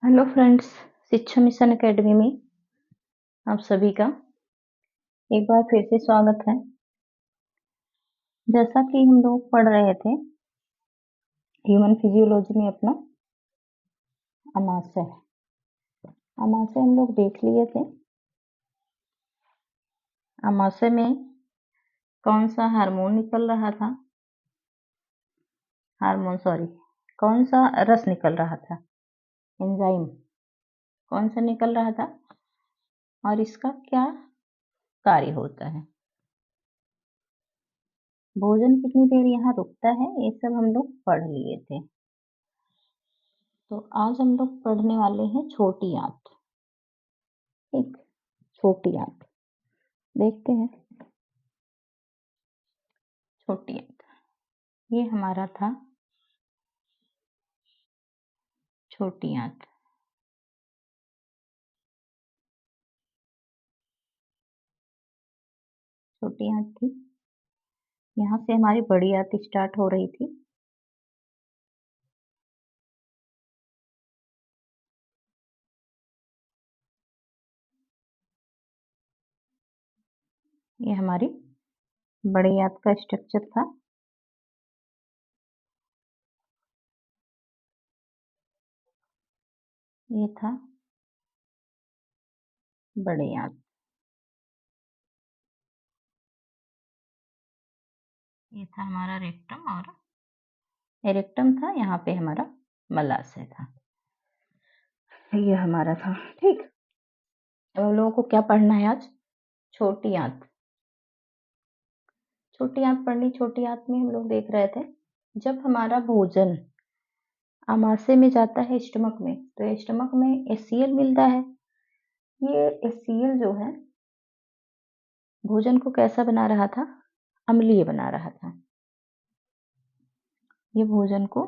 Hello friends, शिक्षा mission academy में आप सभी का एक बार फिर से स्वागत है। जैसा कि हम लोग पढ़ रहे थे ह्यूमन फिजियोलॉजी में अपना आमाशय हम लोग देख लिए थे। आमाशय में कौन सा हार्मोन निकल रहा था, कौन सा रस निकल रहा था, एंजाइम कौन सा निकल रहा था और इसका क्या कार्य होता है, भोजन कितनी देर यहाँ रुकता है, ये सब हम लोग पढ़ लिए थे। तो आज हम लोग पढ़ने वाले हैं छोटी आंत। एक छोटी आंत देखते हैं। छोटी आंत ये हमारा था छोटी आंत। छोटी आंत थी, यहाँ से हमारी बड़ी आंत स्टार्ट हो रही थी। ये हमारी बड़ी आंत का स्ट्रक्चर था। ये था बड़ी आंत। ये था हमारा रेक्टम और एरेक्टम था, यहाँ पे हमारा मलाशय था। ये हमारा था। ठीक, अब हम लोगों को क्या पढ़ना है आज? छोटी आंत। छोटी आंत पढ़नी। छोटी आंत में हम लोग देख रहे थे जब हमारा भोजन आमाशय में जाता है स्टमक में, तो स्टमक में HCl मिलता है। ये HCl जो है भोजन को कैसा बना रहा था? अम्लीय बना रहा था। ये भोजन को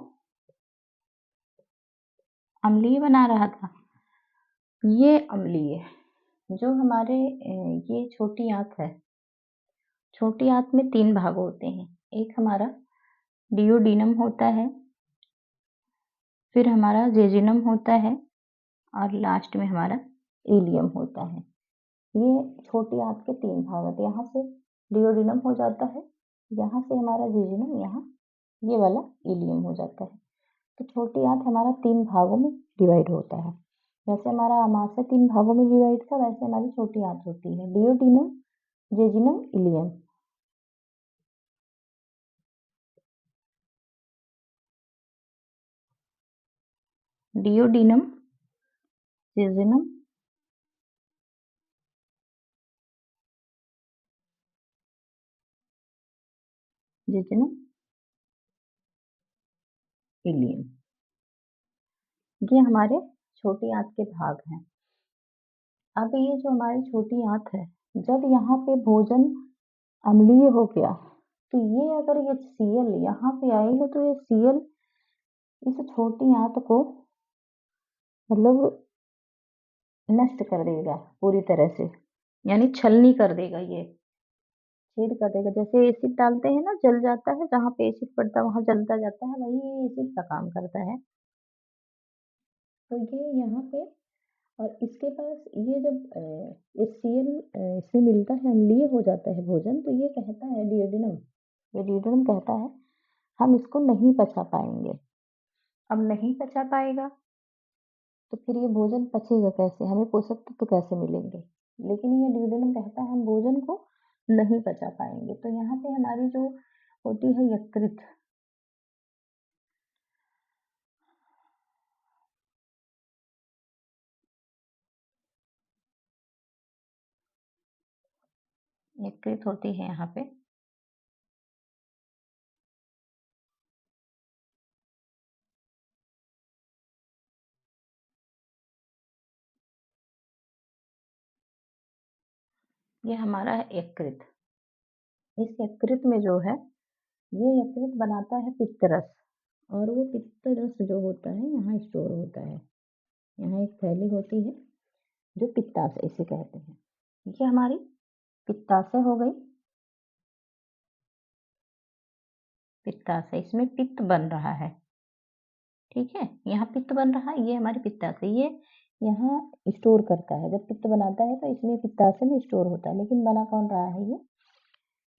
अम्लीय बना रहा था। ये अम्लीय जो हमारे ये छोटी आंत है, छोटी आंत में 3 भाग होते हैं। एक हमारा डियोडिनम होता है, फिर हमारा जेजुनम होता है और लास्ट में हमारा इलियम होता है। ये छोटी आंत के 3 भाग होते हैं। यहाँ से डियोडिनम हो जाता है, यहाँ से हमारा जेजुनम, यहाँ ये वाला इलियम हो जाता है। तो छोटी आंत हमारा 3 भागों में डिवाइड होता है। जैसे हमारा आमाशय 3 भागों में डिवाइड था, वैसे हमारी छोटी आंत होती है। Duodenum, jejunum, ileum. Duodenum, jejunum, jejunum, ileum. ये हमारे छोटी आंत के भाग हैं। अब ये जो हमारी छोटी आंत है, जब यहाँ पे भोजन अम्लीय हो गया, तो ये अगर ये Cl यहाँ पे आएगा तो ये Cl इस छोटी आंत को मतलब नष्ट कर देगा पूरी तरह से, यानी छलनी कर देगा, ये छेद कर देगा। जैसे एसिड डालते हैं ना, जल जाता है, जहाँ पे एसिड पड़ता है वहां जलता जाता है, वही एसिड का काम करता है। तो ये यहाँ पे, और इसके पास ये जब HCl इसमें मिलता है, अम्लीय हो जाता है भोजन, तो ये कहता है डियोडिनम, ये डियोडिनम कहता है हम इसको नहीं पचा पाएंगे। अब नहीं पचा पाएगा तो फिर ये भोजन पचेगा कैसे, हमें पोषक तत्व कैसे मिलेंगे? लेकिन ये डियोडिनम कहता है हम भोजन को नहीं पचा पाएंगे। तो यहाँ पे हमारी जो होती है यकृत, यकृत होती है यहाँ पे। ये हमारा है यकृत। इस यकृत में जो है, ये यकृत बनाता है पित्तरस, और वो पित्तरस जो होता है यहाँ स्टोर होता है। यहाँ एक थैली होती है जो पित्ताशय इसे कहते हैं। ये हमारी पित्ताशय हो गई। पित्ताशय, इसमें पित्त बन रहा है। ठीक है? यहाँ पित्त बन रहा है, ये हमारी पित्ताशय, ये यहाँ स्टोर करता है। जब पित्त बनाता है तो इसमें पित्ताशय में स्टोर होता है, लेकिन बना कौन रहा है ये?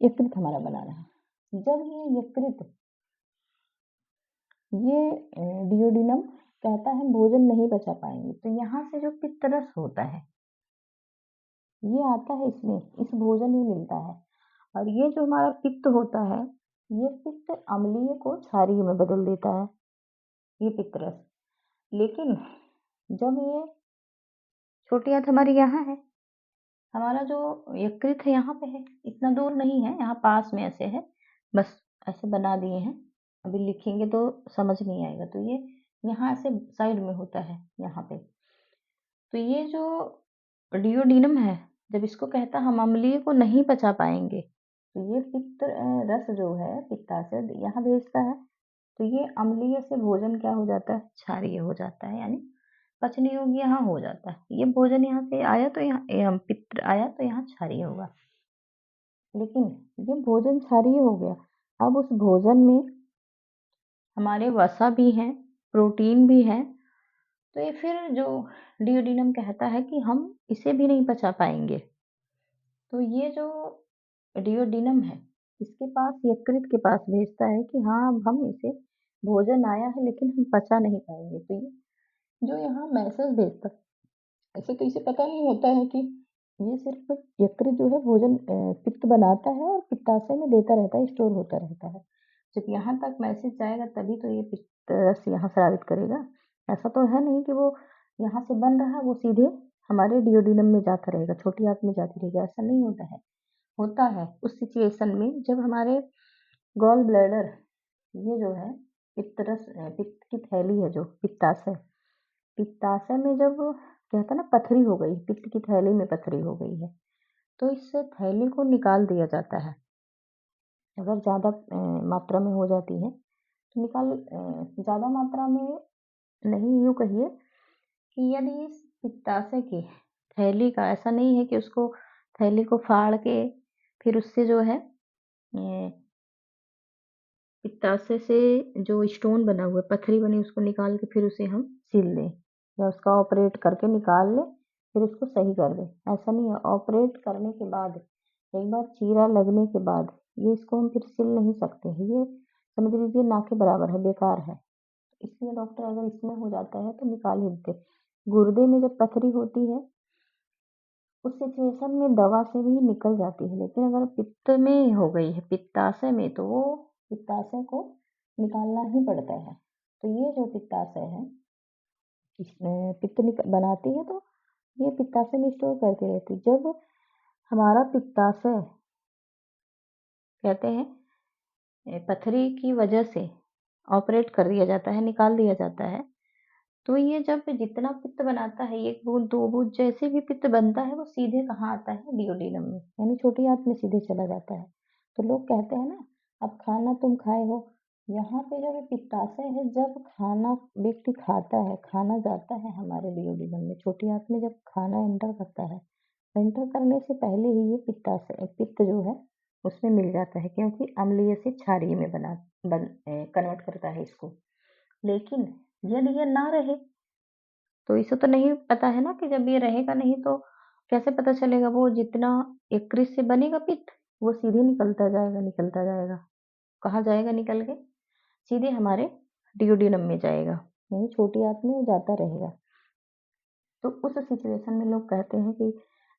यकृत हमारा बना रहा है। जब ये यकृत ये डियोडिनम कहता है भोजन नहीं पचा पाएँगे, तो यहाँ से जो पित्त रस होता है, ये आता है इसमें, इस भोजन में मिलता है। और ये जो हमारा पित्त होता है, ये पित्त अम्लीय को क्षारीय में बदल देता है, ये पित्त रस। लेकिन जब ये छोटी आंत हमारी यहाँ है, हमारा जो यकृत है यहाँ पे है, इतना दूर नहीं है, यहाँ पास में ऐसे है, बस ऐसे बना दिए हैं। अभी लिखेंगे तो समझ नहीं आएगा, तो ये यहाँ से साइड में होता है, यहाँ पे। तो ये जो डियोडिनम है, जब इसको कहता हम अम्लीय को नहीं पचा पाएँगे, तो ये पित्त रस जो है पित्ताशय यहाँ भेजता है, तो ये अम्लीय से भोजन क्या हो जाता है? क्षारीय हो जाता है, यानी पचने योग्य यहाँ हो जाता है। ये भोजन यहाँ से आया तो यहाँ पित्त आया तो यहाँ क्षारीय होगा। लेकिन ये भोजन क्षारीय हो गया, अब उस भोजन में हमारे वसा भी हैं, प्रोटीन भी है, तो ये फिर जो डियोडिनम कहता है कि हम इसे भी नहीं पचा पाएँगे। तो ये जो डियोडिनम है, इसके पास यकृत के पास भेजता है कि हाँ, अब हम इसे भोजन आया है लेकिन हम पचा नहीं पाएँगे। तो ये जो यहाँ मैसेज भेजता है, ऐसे तो इसे पता नहीं होता है कि ये सिर्फ़ यकृत जो है भोजन पित्त बनाता है और पित्ताशय में देता रहता है, स्टोर होता रहता है। जब यहाँ तक मैसेज जाएगा तभी तो ये पित्त रस यहाँ स्रावित करेगा। ऐसा तो है नहीं कि वो यहाँ से बन रहा है, वो सीधे हमारे डियोडिनम में जाता रहेगा, छोटी आँत में जाती रहेगी, ऐसा नहीं होता है। होता है उस सिचुएशन में जब हमारे गॉल ब्लैडर ये जो है पित्त की थैली है जो पित्ताशय, पित्ताशय में जब कहते हैं ना पथरी हो गई, पित्त की थैली में पथरी हो गई है, तो इस थैली को निकाल दिया जाता है। अगर ज़्यादा मात्रा में हो जाती है, तो ज़्यादा मात्रा में नहीं, यूँ कहिए कि यदि इस पित्ताशय की थैली का ऐसा नहीं है कि उसको थैली को फाड़ के फिर उससे जो है पित्ताशय से जो स्टोन बना हुआ है, पथरी बनी उसको निकाल के फिर उसे हम सील दें या उसका ऑपरेट करके निकाल लें, फिर उसको सही कर दें। ऐसा नहीं है, ऑपरेट करने के बाद, एक बार चीरा लगने के बाद, ये इसको हम फिर सिल नहीं सकते हैं। ये समझ लीजिए ना के बराबर है, बेकार है। इसलिए डॉक्टर अगर इसमें हो जाता है तो निकाल ही देते। गुर्दे में जब पथरी होती है, उस सिचुएशन में दवा से भी निकल जाती है, लेकिन अगर पित्त में हो गई है, पित्ताशय में, तो वो पित्ताशय को निकालना ही पड़ता है। तो ये जो पित्ताशय है, इसमें पित्त बनाती है तो ये पित्ताशय में स्टोर करती रहती है। जब हमारा पित्ताशय कहते हैं पथरी की वजह से ऑपरेट कर दिया जाता है, निकाल दिया जाता है, तो ये जब जितना पित्त बनाता है, 1 बूँद 2 बूँद जैसे भी पित्त बनता है, वो सीधे कहाँ आता है? डियोडिनम में, यानी छोटी आँत में सीधे चला जाता है। तो लोग कहते हैं ना, अब खाना तुम खाए हो, यहाँ पे जब ये पित्ताशय है, जब खाना व्यक्ति खाता है, खाना जाता है हमारे डियोडिनम में, छोटी आँत में जब खाना एंटर करता है, एंटर करने से पहले ही ये पित्त जो है, उसमें मिल जाता है, क्योंकि अम्लीय से क्षारीय में कन्वर्ट करता है इसको। लेकिन यदि ये ना रहे, तो इसे तो नहीं पता है ना कि जब ये रहेगा नहीं तो कैसे पता चलेगा? वो जितना यकृत से बनेगा पित्त, वो सीधे निकलता जाएगा, निकलता जाएगा। कहाँ जाएगा निकल के? सीधे हमारे डियोडिनम में जाएगा, यानी छोटी आँत में वो जाता रहेगा। तो उस सिचुएशन में लोग कहते हैं कि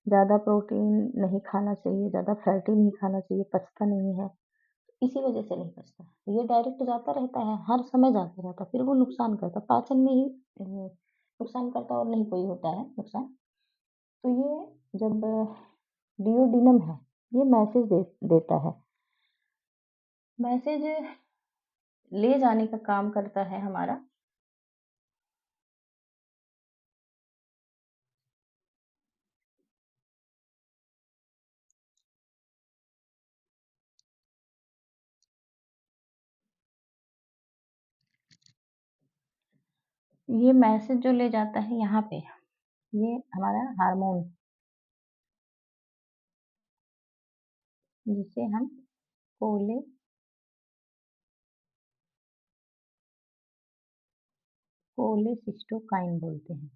ज़्यादा प्रोटीन नहीं खाना चाहिए, ज़्यादा फैटी नहीं खाना चाहिए, पचता नहीं है। इसी वजह से नहीं पचता। ये डायरेक्ट जाता रहता है, हर समय जाता रहता है, फिर वो नुकसान करता है, पाचन में ही नुकसान करता है और नहीं कोई होता है नुकसान। तो ये जब डियोडिनम है, ये मैसेज देता है। मैसेज ले जाने का काम करता है हमारा, ये मैसेज जो ले जाता है यहाँ पे, ये हमारा हार्मोन, जिसे हम कोले कोलेसिस्टोकाइन बोलते हैं।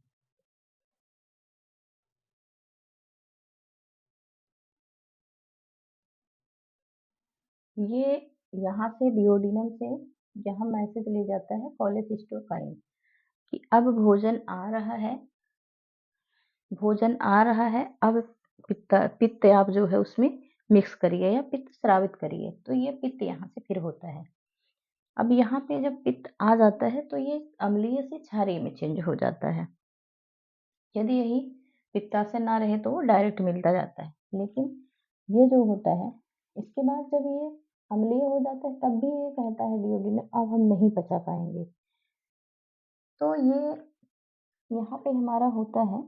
ये यहाँ से डिओडिनम से यहाँ मैसेज ले जाता है कोलेसिस्टोकाइन कि अब भोजन आ रहा है, अब पित्त आप जो है उसमें मिक्स करिए या पित्त स्रावित करिए, तो ये पित्त यहाँ से फिर होता है। अब यहाँ पे जब पित्त आ जाता है तो ये अम्लीय से क्षारीय में चेंज हो जाता है। यदि यही पित्ताशय ना रहे तो वो डायरेक्ट मिलता जाता है, लेकिन ये जो होता है इसके बाद जब ये अम्लीय हो जाता है तब भी ये कहता है डिओडिनम अब हम नहीं पचा पाएंगे। तो ये यहाँ पे हमारा होता है,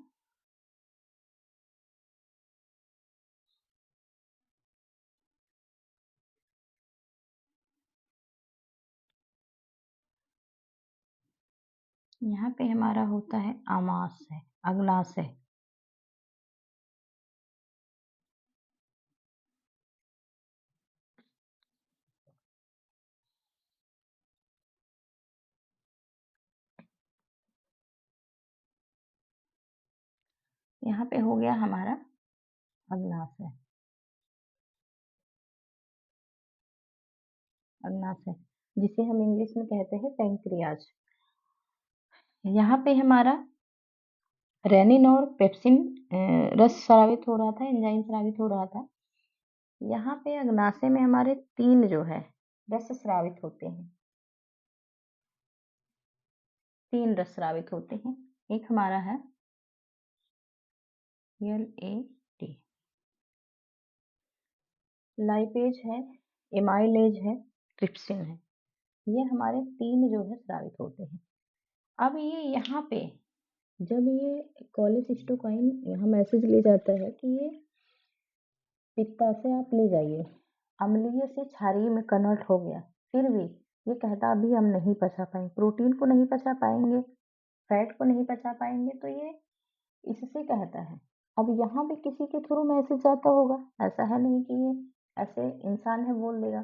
यहाँ पे हमारा होता है आमाशय, अग्नाशय। यहाँ पे हो गया हमारा अग्नाशय। अग्नाशय जिसे हम इंग्लिश में कहते हैं पैंक्रियाज। यहाँ पे हमारा रेनिन और पेप्सिन रस स्रावित हो रहा था, एंजाइम स्रावित हो रहा था। यहाँ पे अग्नाशय में हमारे 3 जो है रस स्रावित होते हैं, 3 रस स्रावित होते हैं। एक हमारा है LAT, लाइपेज है, एमाइलेज है, ट्रिप्सिन है। ये हमारे 3 जो है स्रावित होते हैं। अब ये यहाँ पे जब ये कोलेसिस्टोकाइन यहाँ मैसेज ले जाता है कि ये पित्ताशय आप ले जाइए, अम्लीय से क्षारीय में कन्वर्ट हो गया, फिर भी ये कहता अभी हम नहीं पचा पाएंगे, प्रोटीन को नहीं पचा पाएंगे, फैट को नहीं पचा पाएंगे, तो ये इससे कहता है। अब यहाँ भी किसी के थ्रू मैसेज आता होगा, ऐसा है नहीं कि ये ऐसे इंसान है बोल देगा।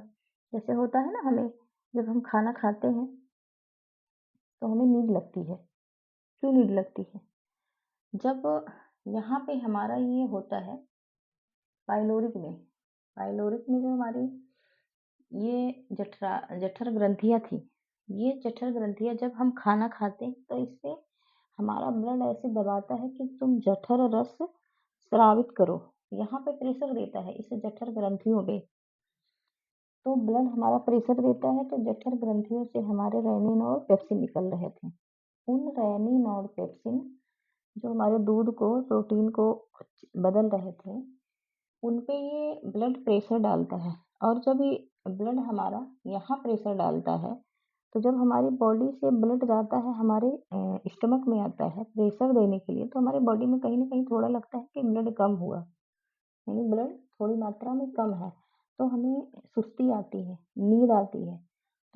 जैसे होता है ना, हमें जब हम खाना खाते हैं तो हमें नींद लगती है। क्यों नींद लगती है? जब यहाँ पे हमारा ये होता है पाइलोरिक में जो हमारी ये जठर ग्रंथियाँ थी, ये जठर ग्रंथियाँ जब हम खाना खाते हैं तो इससे हमारा ब्लड ऐसे दबाता है कि तुम जठर रस स्रावित करो, यहाँ पे प्रेशर देता है इस जठर ग्रंथियों पे। तो ब्लड हमारा प्रेशर देता है, तो जठर ग्रंथियों से हमारे रेनिन और पेप्सिन निकल रहे थे। उन रेनिन और पेप्सिन जो हमारे दूध को, प्रोटीन को बदल रहे थे, उन पे ये ब्लड प्रेशर डालता है। और जब ये ब्लड हमारा यहाँ प्रेशर डालता है, तो जब हमारी बॉडी से ब्लड जाता है हमारे स्टमक में आता है प्रेशर देने के लिए, तो हमारे बॉडी में कहीं ना कहीं थोड़ा लगता है कि ब्लड कम हुआ, यानी ब्लड थोड़ी मात्रा में कम है, तो हमें सुस्ती आती है, नींद आती है।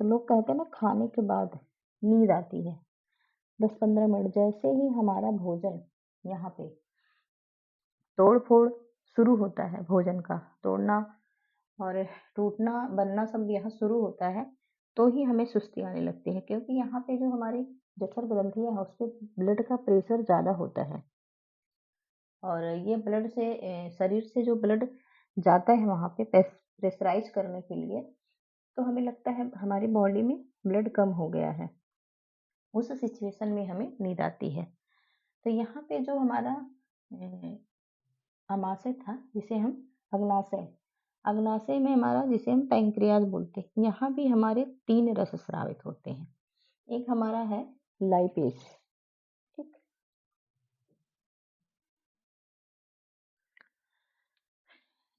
तो लोग कहते हैं ना, खाने के बाद नींद आती है 10-15 मिनट जैसे ही हमारा भोजन यहाँ पे तोड़ फोड़ शुरू होता है, भोजन का तोड़ना और टूटना बनना सब यहाँ शुरू होता है, तो ही हमें सुस्ती आने लगती है, क्योंकि यहाँ पे जो हमारी जठर ग्रंथियाँ है उस पर ब्लड का प्रेशर ज़्यादा होता है। और ये ब्लड से शरीर से जो ब्लड जाता है वहाँ पे प्रेशराइज करने के लिए, तो हमें लगता है हमारी बॉडी में ब्लड कम हो गया है। उस सिचुएशन में हमें नींद आती है। तो यहाँ पे जो हमारा अमाशय था, जिसे हम अग्नाशय अग्नाशय में हमारा, जिसे हम पैंक्रियाज बोलते हैं, यहाँ भी हमारे 3 रस स्रावित होते हैं। एक हमारा है लाइपेज, ठीक,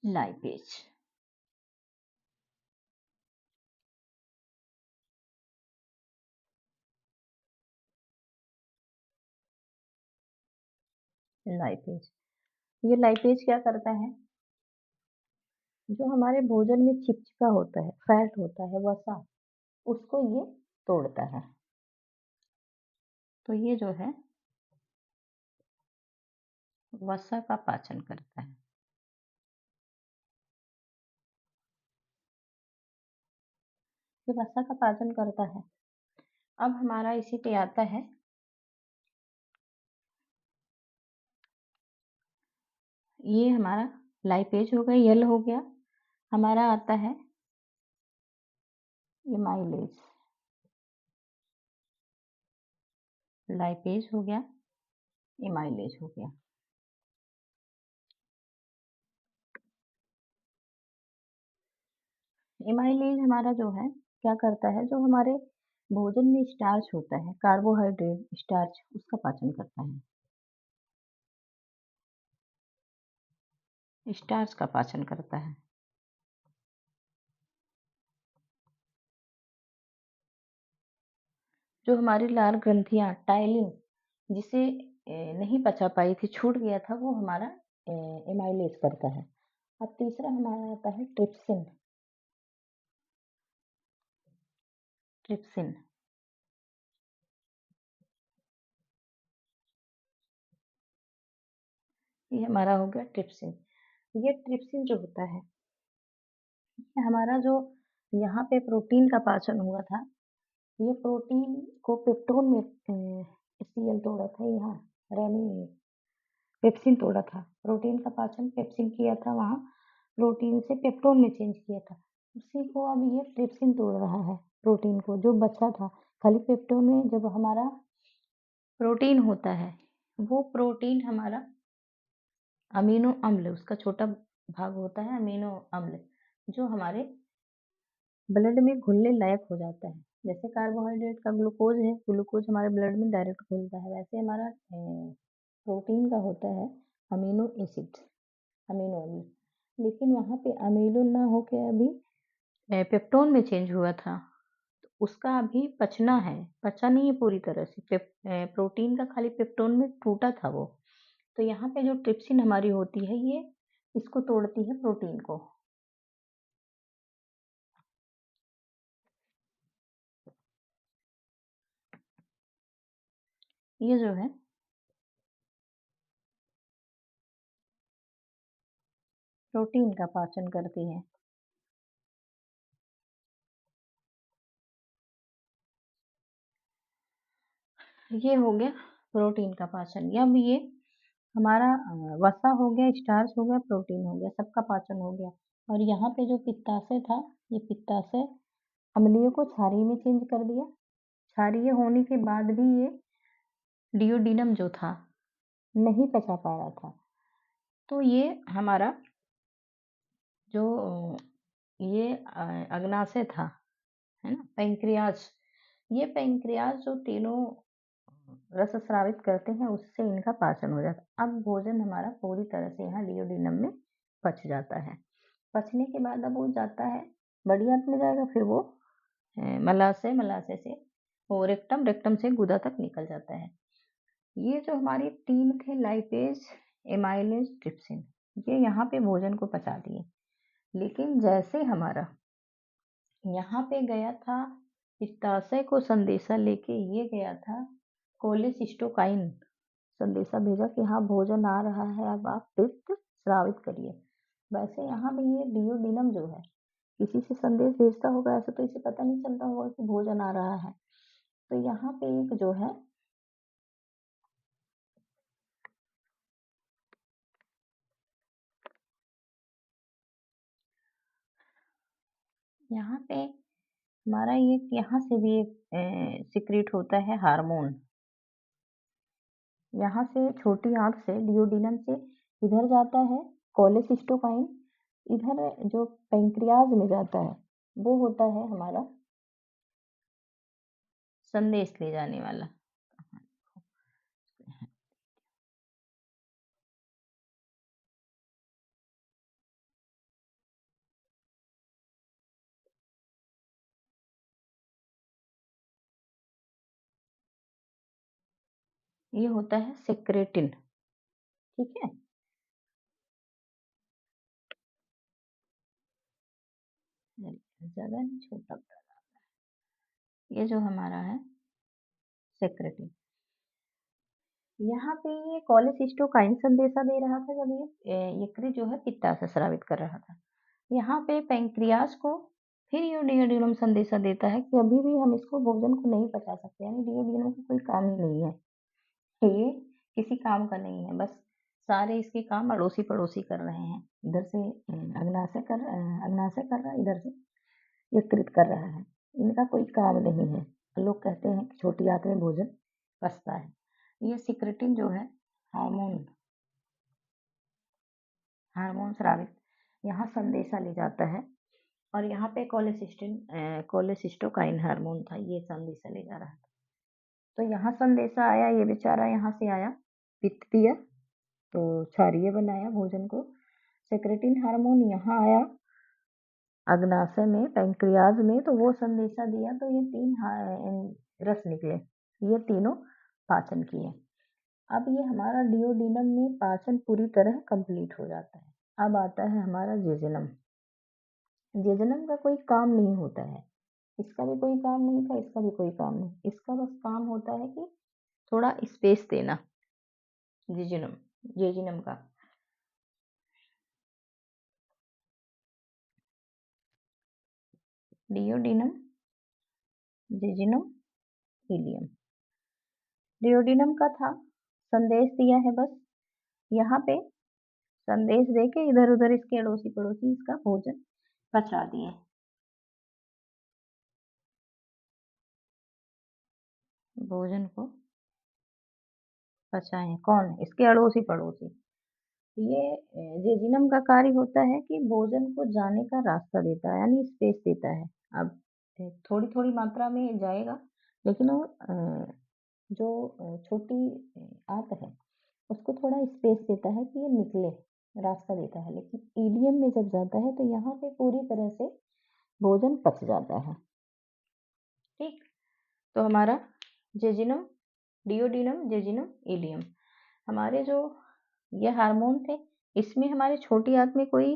लाइपेज लाइपेज ये लाइपेज क्या करता है, जो हमारे भोजन में चिपचिपा होता है, फैट होता है, वसा, उसको ये तोड़ता है। तो ये जो है वसा का पाचन करता है। ये वसा का पाचन करता है। अब हमारा इसी पे आता है ये हमारा लाइपेज हो गया, यल हो गया, हमारा आता है एमाइलेज। लाइपेज हो गया, एमाइलेज हो गया। एमाइलेज हमारा जो है क्या करता है, जो हमारे भोजन में स्टार्च होता है, कार्बोहाइड्रेट, स्टार्च, उसका पाचन करता है। स्टार्च का पाचन करता है। जो हमारी लाल ग्रंथियाँ टाइलिन जिसे नहीं पचा पाई थी, छूट गया था, वो हमारा एमाइलेज करता है। अब तीसरा हमारा आता है ट्रिप्सिन। ट्रिप्सिन ये हमारा हो गया ट्रिप्सिन। ये ट्रिप्सिन जो होता है, हमारा जो यहाँ पे प्रोटीन का पाचन हुआ था, ये प्रोटीन को पेप्टोन में सीएल तोड़ा था, यहाँ रेनी पेप्सिन तोड़ा था। प्रोटीन का पाचन पेप्सिन किया था, वहाँ प्रोटीन से पेप्टोन में चेंज किया था। उसी को अब ये ट्रिप्सिन तोड़ रहा है, प्रोटीन को जो बचा था। खाली पेप्टोन में जब हमारा प्रोटीन होता है, वो प्रोटीन हमारा अमीनो अम्ल, उसका छोटा भाग होता है अमीनो अम्ल, जो हमारे ब्लड में घुलने लायक हो जाता है। जैसे कार्बोहाइड्रेट का ग्लूकोज है, ग्लूकोज हमारे ब्लड में डायरेक्ट घुलता है, वैसे हमारा प्रोटीन का होता है अमीनो एसिड, अमीनो अम्ल। लेकिन वहाँ पे अमीनो ना होके अभी पेप्टोन में चेंज हुआ था, तो उसका अभी पचना है, पचा नहीं है पूरी तरह से। प्रोटीन का खाली पेप्टोन में टूटा था वो। तो यहाँ पे जो ट्रिप्सिन हमारी होती है, ये इसको तोड़ती है प्रोटीन को। ये जो है प्रोटीन का पाचन करती है। ये हो गया प्रोटीन का पाचन। अब ये हमारा वसा हो गया, स्टार्च हो गया, प्रोटीन हो गया, सबका पाचन हो गया। और यहाँ पे जो पित्ताशय था, ये पित्ताशय अम्लीय को क्षारीय में चेंज कर दिया। क्षारीय होने के बाद भी ये डियोडिनम जो था, नहीं पचा पा रहा था। तो ये हमारा जो ये अग्नाशय था, है ना, पैंक्रियाज, ये पैंक्रियाज जो तीनों रस स्रावित करते हैं, उससे इनका पाचन हो जाता है। अब भोजन हमारा पूरी तरह से यहाँ डियोडिनम में पच जाता है। पचने के बाद अब वो जाता है, बड़ी आंत में जाएगा, फिर वो मलाशय, मलाशय से वो रेक्टम, रेक्टम से गुदा तक निकल जाता है। ये जो हमारे तीन थे, लाइपेज, एमाइलेज, ट्रिप्सिन, ये यहाँ पे भोजन को पचा दिए। लेकिन जैसे हमारा यहाँ पे गया था, पित्ताशय को संदेशा लेके ये गया था कोलेसिस्टोकाइन, संदेशा भेजा कि हाँ भोजन आ रहा है, अब आप पित्त स्रावित करिए। वैसे यहाँ भी ये डियोडिनम जो है किसी से संदेश भेजता होगा, ऐसे तो इसे पता नहीं चलता होगा कि भोजन आ रहा है। तो यहाँ पे एक जो है यहाँ पे हमारा ये यहाँ से भी एक सिक्रेट होता है हार्मोन। यहाँ से छोटी आंत से, डियोडिनम से इधर जाता है कोलेसिस्टोकाइन, इधर जो पैंक्रियाज में जाता है, वो होता है हमारा संदेश ले जाने वाला। ये होता है सेक्रेटिन, ठीक है। ज्यादा नहीं, छोटा बता, ये जो हमारा है सेक्रेटिन, यहाँ पे ये कोलेसिस्टोकाइन संदेशा दे रहा था, जब ये यकृत जो है पित्ताशय स्रावित कर रहा था। यहाँ पे पैंक्रियाज को फिर ये डियोडिनम संदेशा देता है कि अभी भी हम इसको भोजन को नहीं पचा सकते, यानी डियोडिनम का कोई काम ही नहीं है, ये किसी काम का नहीं है, बस सारे इसके काम अड़ोसी-पड़ोसी कर रहे हैं। इधर से अग्नाशय कर रहा है, इधर से यकृत कर रहा है। इनका कोई काम नहीं है। लोग कहते हैं कि छोटी आंत में भोजन पचता है। ये सिक्रेटिन जो है हार्मोन हार्मोन स्रावित यहाँ संदेशा ले जाता है और यहाँ पे कोलेसिस्टोकाइन हार्मोन था, ये संदेशा ले जा रहा था। तो यहाँ संदेशा आया, ये बेचारा यहाँ से आया, पित्त दिया, तो क्षारीय बनाया भोजन को। सेक्रेटिन हार्मोन यहाँ आया अग्नाशय में, पैंक्रियाज में, तो वो संदेशा दिया, तो ये 3 रस निकले, ये तीनों पाचन किए। अब ये हमारा डियोडिनम में पाचन पूरी तरह कंप्लीट हो जाता है। अब आता है हमारा जेजुनम। जेजुनम का कोई काम नहीं होता है, इसका भी कोई काम नहीं था, इसका भी कोई काम नहीं, इसका बस काम होता है कि थोड़ा स्पेस देना। जेजुनम का डियोडिनम, जेजुनम, इलियम। डियोडिनम का था, संदेश दिया है बस, यहाँ पे संदेश देके इधर उधर इसके अड़ोसी पड़ोसी इसका भोजन पचा दिए। भोजन को पचाए कौन? इसके अड़ोसी पड़ोसी। ये जेजुनम का कार्य होता है कि भोजन को जाने का रास्ता देता है, यानी स्पेस देता है। अब थोड़ी थोड़ी मात्रा में जाएगा, लेकिन वो जो छोटी आंत है उसको थोड़ा स्पेस देता है कि ये निकले, रास्ता देता है। लेकिन ईलियम में जब जाता है तो यहाँ पे पूरी तरह से भोजन पच जाता है। ठीक, तो हमारा जेजुनम, डियोडिनम, जेजुनम, इलियम, हमारे जो ये हार्मोन थे, इसमें हमारे छोटी आंत में कोई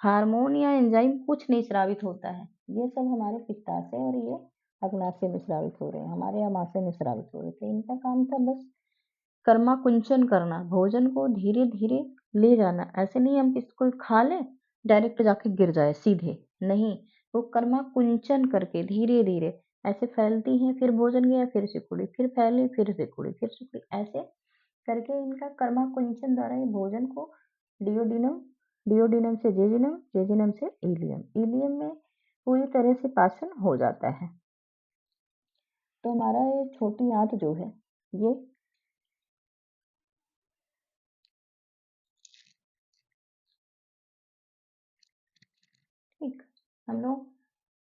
हार्मोन या एंजाइम कुछ नहीं स्रावित होता है। ये सब हमारे पित्ताशय और ये अग्नाशय में स्रावित हो रहे हैं, हमारे अमाशय में स्रावित हो रहे थे। इनका काम था बस कर्माकुंचन करना, भोजन को धीरे धीरे ले जाना। ऐसे नहीं हम किसको खा लें डायरेक्ट जाके गिर जाए सीधे, नहीं, वो कर्माकुंचन करके धीरे धीरे ऐसे फैलती हैं, फिर भोजन गया, फिर सिकुड़ी, फिर फैली, फिर सिकुड़ी, फिर सिकुड़ी, ऐसे करके इनका कर्माकुंचन द्वारा ये भोजन को डियोडिनम, डियोडिनम से जेजुनम, जेजुनम से इलियम, इलियम में पूरी तरह से पाचन हो जाता है। तो हमारा ये छोटी आंत जो है ये ठीक, हम लोग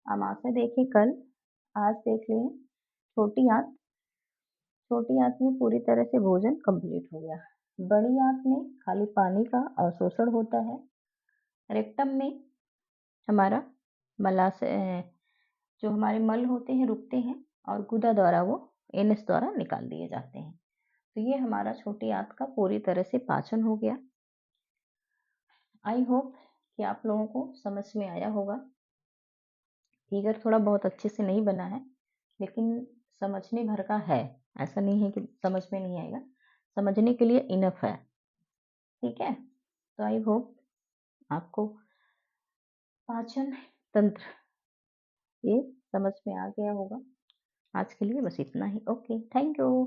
अमाशय देखे कल, आज देख लें छोटी आंत। छोटी आंत में पूरी तरह से भोजन कंप्लीट हो गया। बड़ी आंत में खाली पानी का अवशोषण होता है। रेक्टम में हमारा मलाशय, जो हमारे मल होते हैं रुकते हैं और गुदा द्वारा वो एनएस द्वारा निकाल दिए जाते हैं। तो ये हमारा छोटी आंत का पूरी तरह से पाचन हो गया। आई होप कि आप लोगों को समझ में आया होगा। फिगर थोड़ा बहुत अच्छे से नहीं बना है, लेकिन समझने भर का है, ऐसा नहीं है कि समझ में नहीं आएगा, समझने के लिए इनफ है। ठीक है, तो आई होप आपको पाचन तंत्र ये समझ में आ गया होगा। आज के लिए बस इतना ही। Okay, thank you.